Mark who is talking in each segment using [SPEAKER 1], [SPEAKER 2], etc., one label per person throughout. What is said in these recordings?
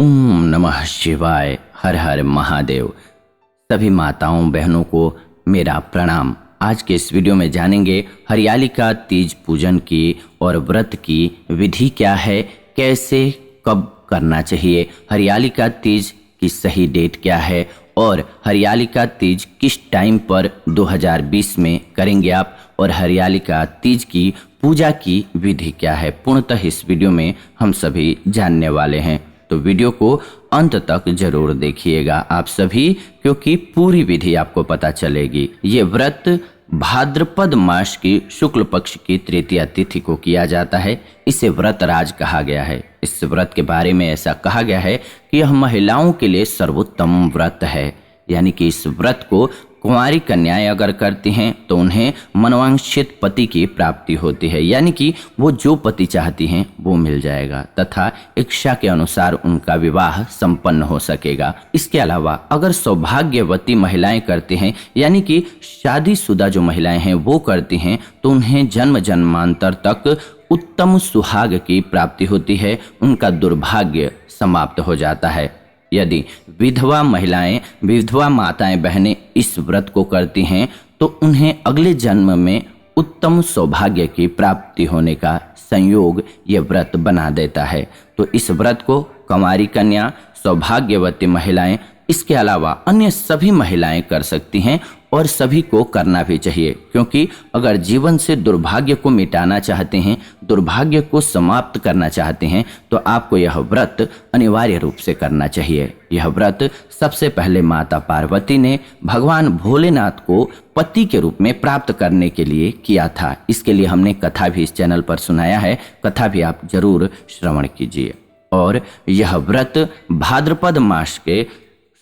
[SPEAKER 1] ओम नमः शिवाय। हर हर महादेव। सभी माताओं बहनों को मेरा प्रणाम। आज के इस वीडियो में जानेंगे हरियालिका तीज पूजन की और व्रत की विधि क्या है, कैसे कब करना चाहिए, हरियालिका तीज की सही डेट क्या है और हरियालिका तीज किस टाइम पर 2020 में करेंगे आप, और हरियालिका तीज की पूजा की विधि क्या है, पूर्णतः इस वीडियो में हम सभी जानने वाले हैं। तो वीडियो को अंत तक जरूर देखिएगा आप सभी, क्योंकि पूरी विधि आपको पता चलेगी। ये व्रत भाद्रपद मास की शुक्ल पक्ष की तृतीया तिथि को किया जाता है। इसे व्रत राज कहा गया है। इस व्रत के बारे में ऐसा कहा गया है कि यह महिलाओं के लिए सर्वोत्तम व्रत है, यानी कि इस व्रत को कुंवारी कन्याएं अगर करती हैं तो उन्हें मनोवांछित पति की प्राप्ति होती है, यानी कि वो जो पति चाहती हैं वो मिल जाएगा तथा इच्छा के अनुसार उनका विवाह संपन्न हो सकेगा। इसके अलावा अगर सौभाग्यवती महिलाएं करती हैं, यानी कि शादीशुदा जो महिलाएं हैं वो करती हैं, तो उन्हें जन्म जन्मांतर तक उत्तम सुहाग की प्राप्ति होती है, उनका दुर्भाग्य समाप्त हो जाता है। यदि विधवा महिलाएं, विधवा माताएं बहनें इस व्रत को करती हैं तो उन्हें अगले जन्म में उत्तम सौभाग्य की प्राप्ति होने का संयोग ये व्रत बना देता है। तो इस व्रत को कुंवारी कन्या, सौभाग्यवती महिलाएं, इसके अलावा अन्य सभी महिलाएं कर सकती हैं और सभी को करना भी चाहिए, क्योंकि अगर जीवन से दुर्भाग्य को मिटाना चाहते हैं, दुर्भाग्य को समाप्त करना चाहते हैं, तो आपको यह व्रत अनिवार्य रूप से करना चाहिए। यह व्रत सबसे पहले माता पार्वती ने भगवान भोलेनाथ को पति के रूप में प्राप्त करने के लिए किया था। इसके लिए हमने कथा भी इस चैनल पर सुनाया है, कथा भी आप जरूर श्रवण कीजिए। और यह व्रत भाद्रपद मास के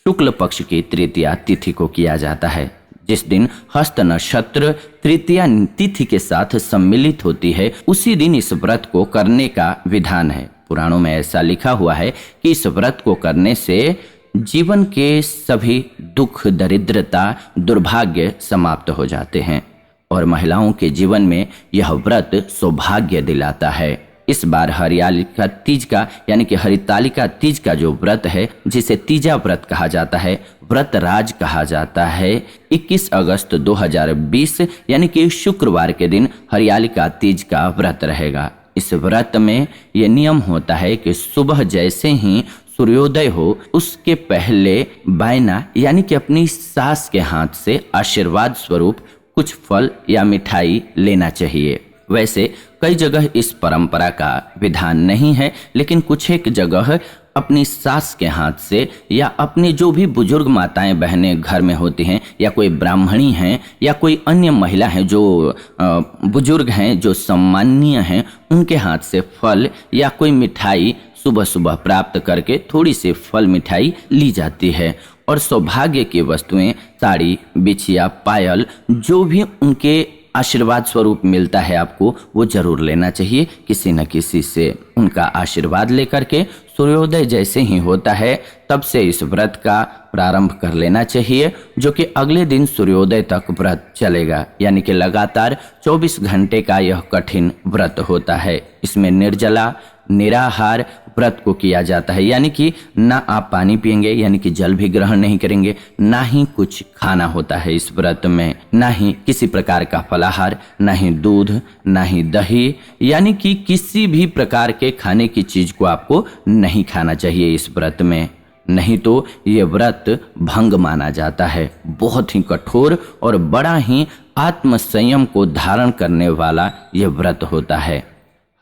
[SPEAKER 1] शुक्ल पक्ष की तृतीया तिथि को किया जाता है, जिस दिन हस्त नक्षत्र तृतीया तिथि के साथ सम्मिलित होती है, उसी दिन इस व्रत को करने का विधान है। पुराणों में ऐसा लिखा हुआ है कि इस व्रत को करने से जीवन के सभी दुख, दरिद्रता, दुर्भाग्य समाप्त हो जाते हैं और महिलाओं के जीवन में यह व्रत सौभाग्य दिलाता है। इस बार हरियालिका तीज का, यानी कि हरितालिका तीज का जो व्रत है, जिसे तीजा व्रत कहा जाता है, व्रत राज कहा जाता है, 21 अगस्त 2020 यानी कि शुक्रवार के दिन हरियालिका तीज का व्रत रहेगा। इस व्रत में ये नियम होता है कि सुबह जैसे ही सूर्योदय हो, उसके पहले बायना, यानी कि अपनी सास के हाथ से आशीर्वाद स्वरूप कुछ फल या मिठाई लेना चाहिए। वैसे कई जगह इस परंपरा का विधान नहीं है, लेकिन कुछ एक जगह अपनी सास के हाथ से या अपनी जो भी बुजुर्ग माताएं बहनें घर में होती हैं, या कोई ब्राह्मणी हैं या कोई अन्य महिला हैं जो बुजुर्ग हैं, जो सम्माननीय हैं, उनके हाथ से फल या कोई मिठाई सुबह सुबह प्राप्त करके थोड़ी सी फल मिठाई ली जाती है। और सौभाग्य की वस्तुएं, साड़ी, बिछिया, पायल, जो भी उनके आशीर्वाद स्वरूप मिलता है आपको, वो जरूर लेना चाहिए। किसी न किसी से उनका आशीर्वाद लेकर के सूर्योदय जैसे ही होता है तब से इस व्रत का प्रारंभ कर लेना चाहिए, जो कि अगले दिन सूर्योदय तक व्रत चलेगा, यानी कि लगातार 24 घंटे का यह कठिन व्रत होता है। इसमें निर्जला निराहार व्रत को किया जाता है, यानी कि ना आप पानी पिएंगे, यानी कि जल भी ग्रहण नहीं करेंगे, ना ही कुछ खाना होता है इस व्रत में, ना ही किसी प्रकार का फलाहार, ना ही दूध, ना ही दही, यानी कि किसी भी प्रकार के खाने की चीज को आपको नहीं खाना चाहिए इस व्रत में, नहीं तो ये व्रत भंग माना जाता है। बहुत ही कठोर और बड़ा ही आत्मसंयम को धारण करने वाला ये व्रत होता है।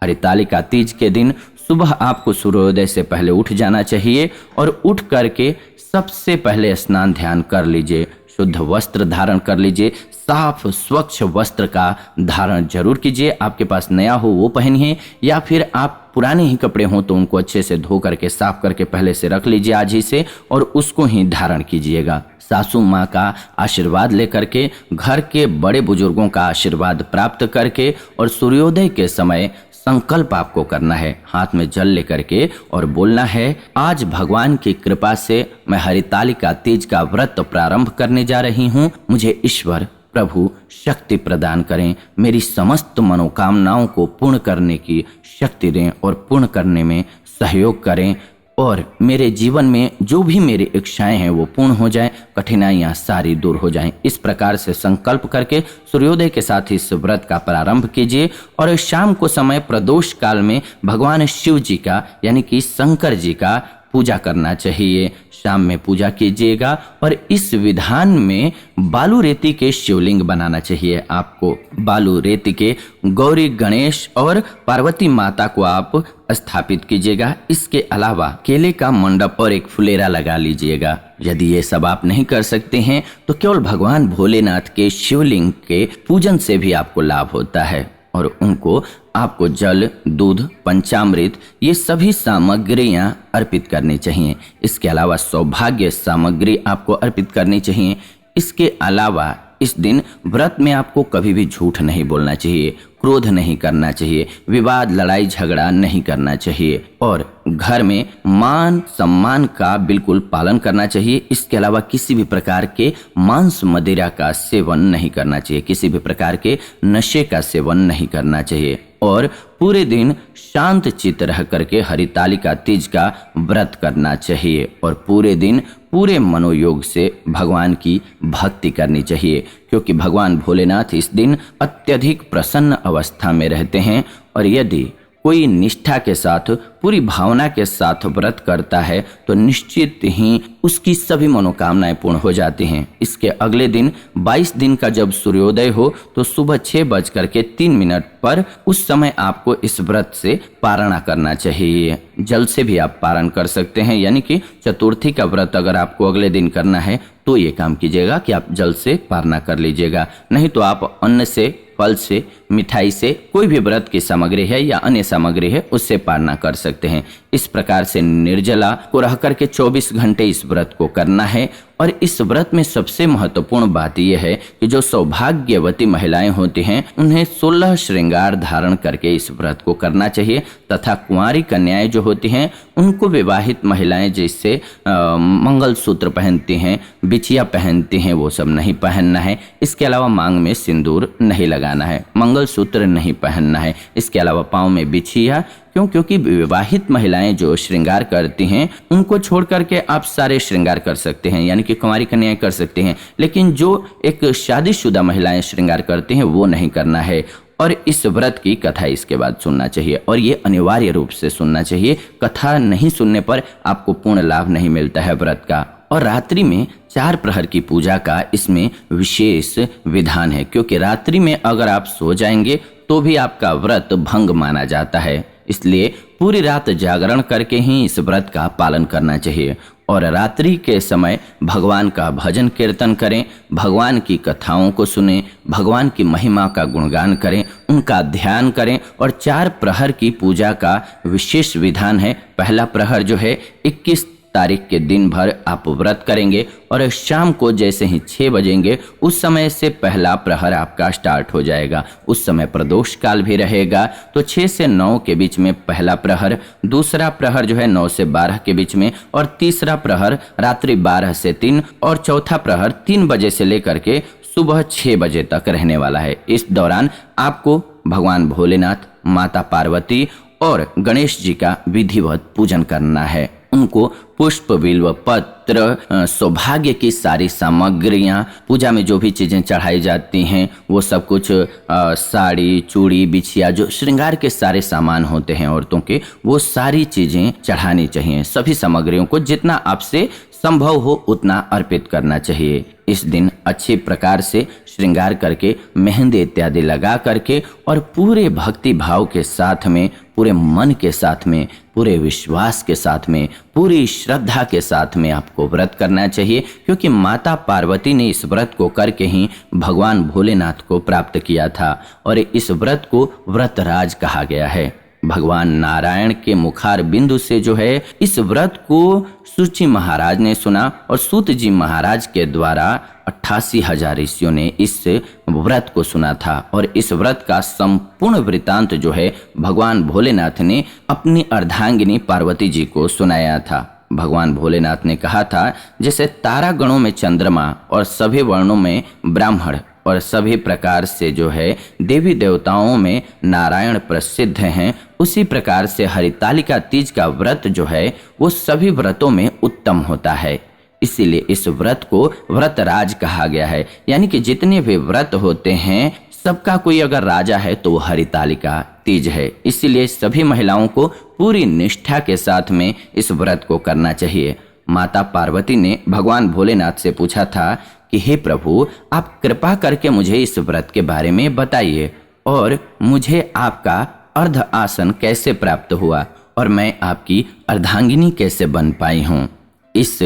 [SPEAKER 1] हरितालिका तीज के दिन सुबह आपको सूर्योदय से पहले उठ जाना चाहिए और उठ करके सबसे पहले स्नान ध्यान कर लीजिए, शुद्ध वस्त्र धारण कर लीजिए, साफ स्वच्छ वस्त्र का धारण जरूर कीजिए। आपके पास नया हो वो पहनिए, या फिर आप पुराने ही कपड़े हों तो उनको अच्छे से धो करके साफ करके पहले से रख लीजिए आज ही से, और उसको ही धारण कीजिएगा। सासू माँ का आशीर्वाद लेकर के, घर के बड़े बुजुर्गों का आशीर्वाद प्राप्त करके, और सूर्योदय के समय संकल्प आपको करना है, हाथ में जल लेकर के, और बोलना है, आज भगवान की कृपा से मैं हरितालिका तीज का व्रत प्रारंभ करने जा रही हूँ। मुझे ईश्वर प्रभु शक्ति प्रदान करें, मेरी समस्त मनोकामनाओं को पूर्ण करने की शक्ति दें और पूर्ण करने में सहयोग करें। और मेरे जीवन में जो भी मेरी इच्छाएं हैं वो पूर्ण हो जाएं, कठिनाइयां सारी दूर हो जाएं। इस प्रकार से संकल्प करके सूर्योदय के साथ इस व्रत का प्रारंभ कीजिए और शाम को समय प्रदोष काल में भगवान शिव जी का यानी कि शंकर जी का पूजा करना चाहिए। शाम में पूजा कीजिएगा और इस विधान में बालू रेती के शिवलिंग बनाना चाहिए। आपको बालू रेती के गौरी, गणेश और पार्वती माता को आप स्थापित कीजिएगा। इसके अलावा केले का मंडप और एक फुलेरा लगा लीजिएगा। यदि ये सब आप नहीं कर सकते हैं तो केवल भगवान भोलेनाथ के शिवलिंग के पूजन से भी आपको लाभ होता है और उनको आपको जल, दूध, पंचामृत ये सभी सामग्रियां अर्पित करनी चाहिए। इसके अलावा सौभाग्य सामग्री आपको अर्पित करनी चाहिए। इसके अलावा इस दिन व्रत में आपको कभी भी झूठ नहीं बोलना चाहिए, क्रोध नहीं करना चाहिए, विवाद, लड़ाई झगड़ा नहीं करना चाहिए और घर में मान सम्मान का बिल्कुल पालन करना चाहिए। इसके अलावा किसी भी प्रकार के मांस मदिरा का सेवन नहीं करना चाहिए, किसी भी प्रकार के नशे का सेवन नहीं करना चाहिए और पूरे दिन शांत चित्त रह करके हरितालिका तीज का व्रत करना चाहिए और पूरे दिन पूरे मनोयोग से भगवान की भक्ति करनी चाहिए, क्योंकि भगवान भोलेनाथ इस दिन अत्यधिक प्रसन्न अवस्था में रहते हैं और यदि कोई निष्ठा के साथ, पूरी भावना के साथ व्रत करता है तो निश्चित ही उसकी सभी मनोकामनाएं पूर्ण हो जाती हैं। इसके अगले दिन 22 दिन का जब सूर्योदय हो तो सुबह 6:03 पर उस समय आपको इस व्रत से पारणा करना चाहिए। जल से भी आप पारण कर सकते हैं, यानी कि चतुर्थी का व्रत अगर आपको अगले दिन करना है तो ये काम कीजिएगा कि आप जल से पारणा कर लीजिएगा। नहीं तो आप अन्न से, फल से, मिठाई से, कोई भी व्रत की सामग्री है या अन्य सामग्री है उससे पारणा कर सकते हैं। इस प्रकार से निर्जला को रह करके 24 घंटे इस व्रत को करना है और इस व्रत में सबसे महत्वपूर्ण बात यह है कि जो सौभाग्यवती महिलाएं होती हैं उन्हें 16 श्रृंगार धारण करके इस व्रत को करना चाहिए तथा कुंवारी कन्याएं जो होती हैं उनको विवाहित महिलाएं जैसे मंगलसूत्र पहनती हैं, बिछिया पहनती हैं, वो सब नहीं पहनना है। इसके अलावा मांग में सिंदूर नहीं लगाना है, मंगलसूत्र नहीं पहनना है। इसके अलावा पाँव में बिछिया, क्योंकि विवाहित महिलाएं जो श्रृंगार करती हैं उनको छोड़ करके आप सारे श्रृंगार कर सकते हैं, यानी कि कुंवारी कन्याएं कर सकते हैं, लेकिन जो एक शादीशुदा महिलाएं श्रृंगार करती हैं वो नहीं करना है। और इस व्रत की कथा इसके बाद सुनना चाहिए और ये अनिवार्य रूप से सुनना चाहिए। कथा नहीं सुनने पर आपको पूर्ण लाभ नहीं मिलता है व्रत का। और रात्रि में 4 प्रहर की पूजा का इसमें विशेष विधान है, क्योंकि रात्रि में अगर आप सो जाएंगे तो भी आपका व्रत भंग माना जाता है। इसलिए पूरी रात जागरण करके ही इस व्रत का पालन करना चाहिए और रात्रि के समय भगवान का भजन कीर्तन करें, भगवान की कथाओं को सुनें, भगवान की महिमा का गुणगान करें, उनका ध्यान करें। और 4 प्रहर की पूजा का विशेष विधान है। पहला प्रहर जो है 21 तारीख के दिन भर आप व्रत करेंगे और शाम को जैसे ही 6 बजेंगे उस समय से पहला प्रहर आपका स्टार्ट हो जाएगा। उस समय प्रदोष काल भी रहेगा, तो 6 से 9 के बीच में पहला प्रहर, दूसरा प्रहर जो है 9 से 12 के बीच में और तीसरा प्रहर रात्रि 12 से 3 और चौथा प्रहर 3 बजे से लेकर के सुबह 6 बजे तक रहने वाला है। इस दौरान आपको भगवान भोलेनाथ, माता पार्वती और गणेश जी का विधिवत पूजन करना है। उनको पुष्प, बिल्व पत्र, सौभाग्य की सारी सामग्रियां, पूजा में जो भी चीजें चढ़ाई जाती हैं वो सब कुछ, साड़ी, चूड़ी, बिछिया, जो श्रृंगार के सारे सामान होते हैं औरतों के, वो सारी चीजें चढ़ानी चाहिए। सभी सामग्रियों को जितना आपसे संभव हो उतना अर्पित करना चाहिए। इस दिन अच्छे प्रकार से श्रृंगार करके, मेहंदी इत्यादि लगा करके और पूरे भक्ति भाव के साथ में, पूरे मन के साथ में, पूरे विश्वास के साथ में, पूरी श्रद्धा के साथ में आपको व्रत करना चाहिए, क्योंकि माता पार्वती ने इस व्रत को करके ही भगवान भोलेनाथ को प्राप्त किया था और इस व्रत को व्रतराज कहा गया है। भगवान नारायण के मुखार बिंदु से जो है इस व्रत को सूची महाराज ने सुना और सूत जी महाराज के द्वारा 88,000 ऋषियों ने इस व्रत को सुना था और इस व्रत का संपूर्ण वृतांत जो है भगवान भोलेनाथ ने अपनी अर्धांगिनी पार्वती जी को सुनाया था। भगवान भोलेनाथ ने कहा था, जैसे तारा गणों में चंद्रमा और सभी वर्णों में ब्राह्मण, और सभी प्रकार से जो है देवी देवताओं में नारायण प्रसिद्ध हैं, उसी प्रकार से हरितालिका तीज का व्रत जो है वो सभी व्रतों में उत्तम होता है। इसीलिए इस व्रत को व्रतराज कहा गया है, यानी कि जितने भी व्रत होते हैं सबका कोई अगर राजा है तो वो हरितालिका तीज है। इसीलिए सभी महिलाओं को पूरी निष्ठा के साथ में इस व्रत को करना चाहिए। माता पार्वती ने भगवान भोलेनाथ से पूछा था कि हे प्रभु, आप कृपा करके मुझे इस व्रत के बारे में बताइए और मुझे आपका अर्ध आसन कैसे प्राप्त हुआ और मैं आपकी अर्धांगिनी कैसे बन पाई हूँ, इस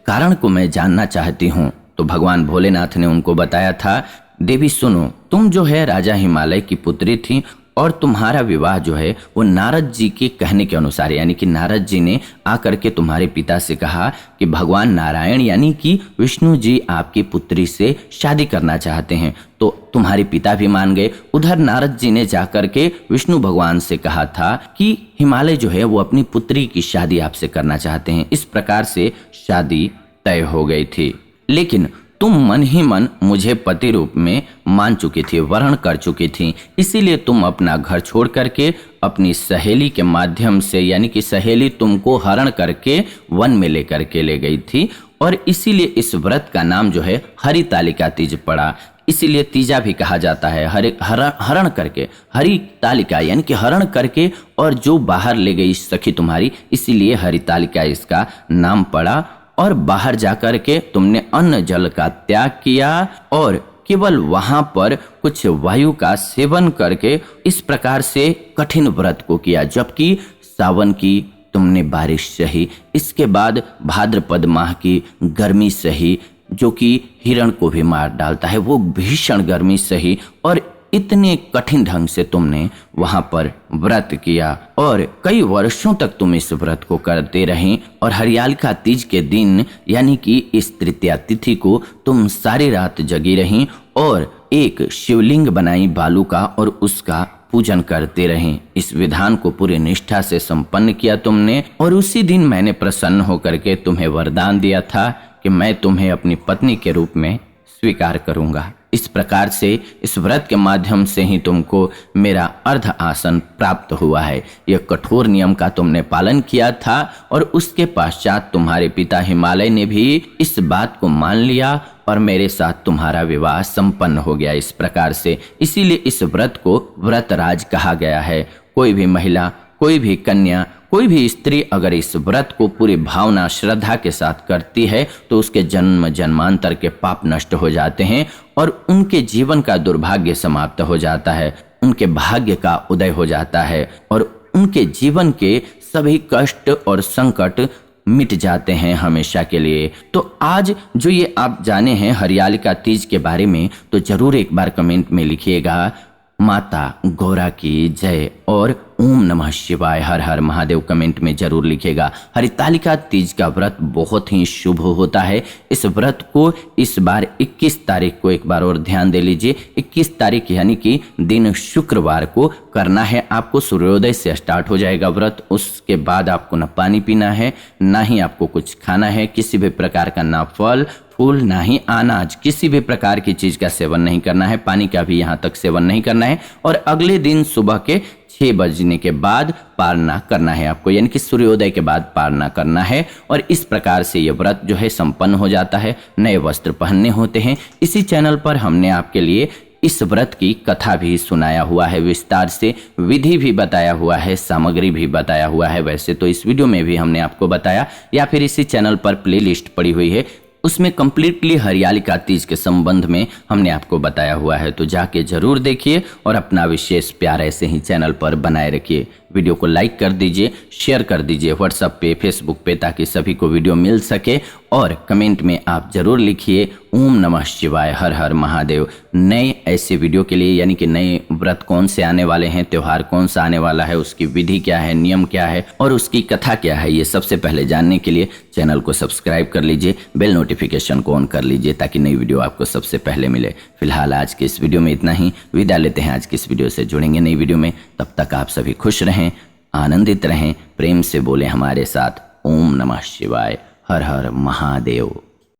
[SPEAKER 1] कारण को मैं जानना चाहती हूँ। तो भगवान भोलेनाथ ने उनको बताया था, देवी सुनो, तुम जो है राजा हिमालय की पुत्री थी और तुम्हारा विवाह जो है वो नारद जी के कहने के अनुसार, यानी कि नारद जी ने आकर के तुम्हारे पिता से कहा कि भगवान नारायण यानी कि विष्णु जी आपकी पुत्री से शादी करना चाहते हैं। तो तुम्हारे पिता भी मान गए। उधर नारद जी ने जाकर के विष्णु भगवान से कहा था कि हिमालय जो है वो अपनी पुत्री की शादी आपसे करना चाहते हैं। इस प्रकार से शादी तय हो गई थी, लेकिन तुम मन ही मन मुझे पति रूप में मान चुकी थी, वर्ण कर चुकी थी। इसीलिए तुम अपना घर छोड़ करके अपनी सहेली के माध्यम से, यानी कि सहेली तुमको हरण करके वन में लेकर के ले गई थी और इसीलिए इस व्रत का नाम जो है हरितालिका तीज पड़ा। इसीलिए तीजा भी कहा जाता है, हरण करके, हरितालिका यानी कि हरण करके और जो बाहर ले गई सखी तुम्हारी, इसीलिए हरितालिका इसका नाम पड़ा। और बाहर जाकर के तुमने अन्न जल का त्याग किया और केवल वहां पर कुछ वायु का सेवन करके इस प्रकार से कठिन व्रत को किया, जबकि सावन की तुमने बारिश सही, इसके बाद भाद्रपद माह की गर्मी सही जो कि हिरण को भी मार डालता है, वो भीषण गर्मी सही और इतने कठिन ढंग से तुमने वहां पर व्रत किया और कई वर्षों तक तुम इस व्रत को करते रही। और हरितालिका तीज के दिन यानी कि इस तृतीया तिथि को तुम सारी रात जगी रही और एक शिवलिंग बनाई बालू का और उसका पूजन करते रही। इस विधान को पूरी निष्ठा से संपन्न किया तुमने और उसी दिन मैंने प्रसन्न होकर के तुम्हें वरदान दिया था कि मैं तुम्हें अपनी पत्नी के रूप में स्वीकार करूंगा। इस प्रकार से इस व्रत के माध्यम से ही तुमको मेरा अर्ध आसन प्राप्त हुआ है। यह कठोर नियम का तुमने पालन किया था और उसके पश्चात तुम्हारे पिता हिमालय ने भी इस बात को मान लिया और मेरे साथ तुम्हारा विवाह संपन्न हो गया। इस प्रकार से इसीलिए इस व्रत को व्रतराज कहा गया है। कोई भी महिला, कोई भी कन्या, कोई भी स्त्री अगर इस व्रत को पूरी भावना श्रद्धा के साथ करती है तो उसके जन्म जन्मांतर के पाप नष्ट हो जाते हैं और उनके जीवन का दुर्भाग्य समाप्त हो जाता है, उनके भाग्य का उदय हो जाता है और उनके जीवन के सभी कष्ट और संकट मिट जाते हैं हमेशा के लिए। तो आज जो ये आप जाने हैं हरितालिका तीज के बारे में, तो जरूर एक बार कमेंट में लिखिएगा माता गौरा की जय और ओम नमः शिवाय, हर हर महादेव कमेंट में जरूर लिखेगा। हरितालिका तीज का व्रत बहुत ही शुभ होता है। इस व्रत को इस बार 21 तारीख को एक बार और ध्यान दे लीजिए, 21 तारीख यानी कि दिन शुक्रवार को करना है आपको। सूर्योदय से स्टार्ट हो जाएगा व्रत, उसके बाद आपको न पानी पीना है, ना ही आपको कुछ खाना है, किसी भी प्रकार का ना फल फूल, ना ही अनाज, किसी भी प्रकार की चीज का सेवन नहीं करना है, पानी का भी यहाँ तक सेवन नहीं करना है। और अगले दिन सुबह के 6 बजने के बाद पारना करना है आपको, यानी कि सूर्योदय के बाद पारना करना है। और इस प्रकार से ये व्रत जो है संपन्न हो जाता है। नए वस्त्र पहनने होते हैं। इसी चैनल पर हमने आपके लिए इस व्रत की कथा भी सुनाया हुआ है, विस्तार से विधि भी बताया हुआ है, सामग्री भी बताया हुआ है। वैसे तो इस वीडियो में भी हमने आपको बताया, या फिर इसी चैनल पर प्लेलिस्ट पड़ी हुई है, उसमें कंप्लीटली हरितालिका तीज के संबंध में हमने आपको बताया हुआ है। तो जाके जरूर देखिए और अपना विशेष प्यार ऐसे ही चैनल पर बनाए रखिए। वीडियो को लाइक कर दीजिए, शेयर कर दीजिए व्हाट्सएप पे, फेसबुक पे, ताकि सभी को वीडियो मिल सके। और कमेंट में आप जरूर लिखिए ओम नमः शिवाय, हर हर महादेव। नए ऐसे वीडियो के लिए, यानी कि नए व्रत कौन से आने वाले हैं, त्योहार कौन सा आने वाला है, उसकी विधि क्या है, नियम क्या है और उसकी कथा क्या है, ये सबसे पहले जानने के लिए चैनल को सब्सक्राइब कर लीजिए, बेल नोटिफिकेशन को ऑन कर लीजिए ताकि नई वीडियो आपको सबसे पहले मिले। फिलहाल आज के इस वीडियो में इतना ही, विदा लेते हैं आज की इस वीडियो से। जुड़ेंगे नई वीडियो में, तब तक आप सभी खुश रहें, आनंदित रहें, प्रेम से बोले हमारे साथ ओम नमः शिवाय, हर हर महादेव।